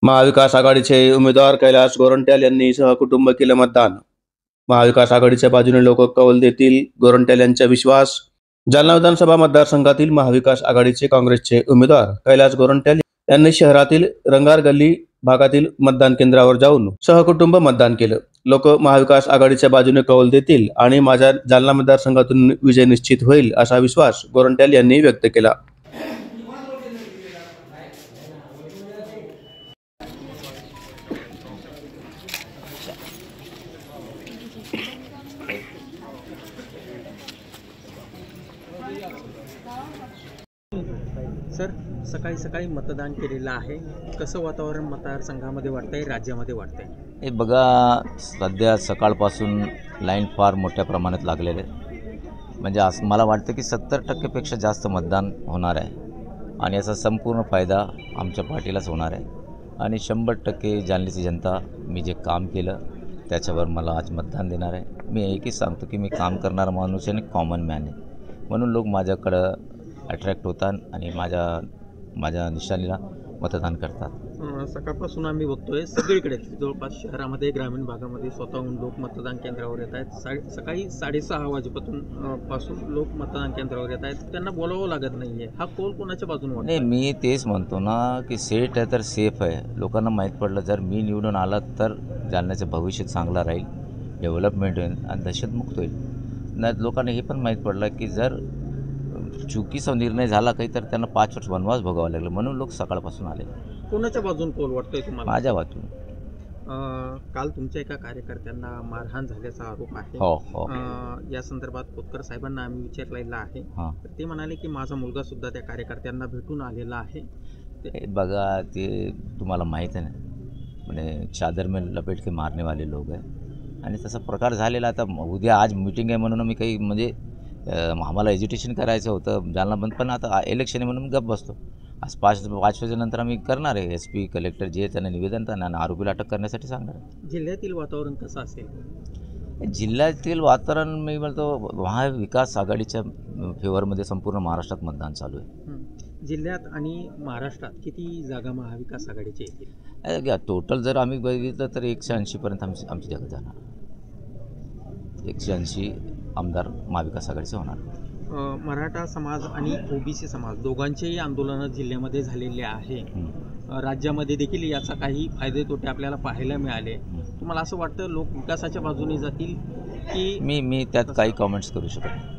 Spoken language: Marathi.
महाविकास आघाडीचे उमेदवार कैलास गोरंट्याल यांनी सहकुटुंब केलं मतदान। महाविकास आघाडीच्या बाजूने लोक कौल देतील, गोरंट्याल यांचा विश्वास। जालना विधानसभा मतदारसंघातील महाविकास आघाडीचे काँग्रेसचे उमेदवार कैलास गोरंट्याल यांनी शहरातील रंगार गल्ली भागातील मतदान केंद्रावर जाऊन सहकुटुंब मतदान केलं। लोक महाविकास आघाडीच्या बाजूने कौल देतील आणि माझ्या जालना मतदारसंघातून विजय निश्चित होईल असा विश्वास गोरंट्याल यांनी व्यक्त केला। सर, सकाळी सकाळी मतदान केलेलं आहे, कसं वातावरण मतदारसंघामध्ये वाटतंय, राज्यामध्ये वाटतंय? हे बघा, सध्या सकाळपासून लाईन फार मोठ्या प्रमाणात लागलेले आहे। म्हणजे असं मला वाटतं की 70% जास्त मतदान होणार आहे आणि याचा संपूर्ण फायदा आमच्या पार्टीलाच होणार आहे। आणि 100% जालन्याची जनता मी जे काम केलं त्याच्यावर मला आज मतदान देणार आहे। मी एकच सांगतो की मी काम करणारा माणूस आहे आणि कॉमन मॅन आहे, म्हणून लोक माझ्याकडं अट्रॅक्ट होतात आणि माझ्या निशाणीला मतदान करतात। सकाळपासून आम्ही बघतोय सगळीकडे जवळपास शहरामध्ये, ग्रामीण भागामध्ये स्वतःहून लोक मतदान केंद्रावर येत आहेत। सकाळी 6:30 वाजेपासून लोक मतदान केंद्रावर येत आहेत, त्यांना बोलावं लागत नाही आहे। हा कौल कोणाच्या बाजूने वाटतो? नाही, मी तेच म्हणतो ना की सेट आहे तर सेफ आहे। लोकांना माहीत पडलं जर मी निवडून आला तर जालन्याचं भविष्य चांगलं राहील, डेव्हलपमेंट होईल आणि दहशतमुक्त होईल। नाही, लोकांना हे पण माहीत पडलं की जर चुकीचा निर्णय झाला काही तर त्यांना 5 वर्ष वनवास भोगावं लागलं, म्हणून लोक सकाळपासून आले। कोणाच्या बाजून कौल वाटतोय तुम्हाला? माझ्या बाजून। काल तुमच्या एका कार्यकर्त्यांना मारहाण झाल्याचा आरोप आहे। हो। या संदर्भात खोतकर साहेबांना आम्ही विचारलेला आहे, तर ते म्हणाले की माझा मुलगा सुद्धा त्या कार्यकर्त्यांना भेटून आलेला आहे। बघा, ते तुम्हाला माहीत आहे ना, म्हणजे चादर में लपेट के मारने वाले लोक आहे आणि तसा प्रकार झालेला। आता उद्या आज मीटिंग आहे म्हणून मी काही म्हणजे आम्हाला एज्युटेशन करायचं होतं जालना बंद, पण आता इलेक्शन आहे म्हणून गप्प बसतो। आज 5 वाजेनंतर आम्ही करणार आहे, SP कलेक्टर जे त्यांना निवेदन त्यांना आरोपीला अटक करण्यासाठी सांगणार आहे। जिल्ह्यातील वातावरण कसं असेल? जिल्ह्यातील वातावरण मी म्हणतो महाविकास आघाडीच्या फेवरमध्ये संपूर्ण महाराष्ट्रात मतदान चालू आहे। जिल्ह्यात आणि महाराष्ट्रात किती जागा महाविकास आघाडीच्या येतील? टोटल जर आम्ही बघितलं तर 180पर्यंत आमची जागा जाणार। 180 आमदार महाविकास आघाडीचे होणार। मराठा समाज आणि OBC समाज दोघांचेही आंदोलनं जिल्ह्यामध्ये झालेले आहे। राज्यामध्ये देखील याचा काही फायदे तोटे आपल्याला पाहायला मिळाले। तुम्हाला असं वाटतं लोक विकासाच्या बाजूने जातील की? मी त्यात काही कॉमेंट्स करू शकत नाही।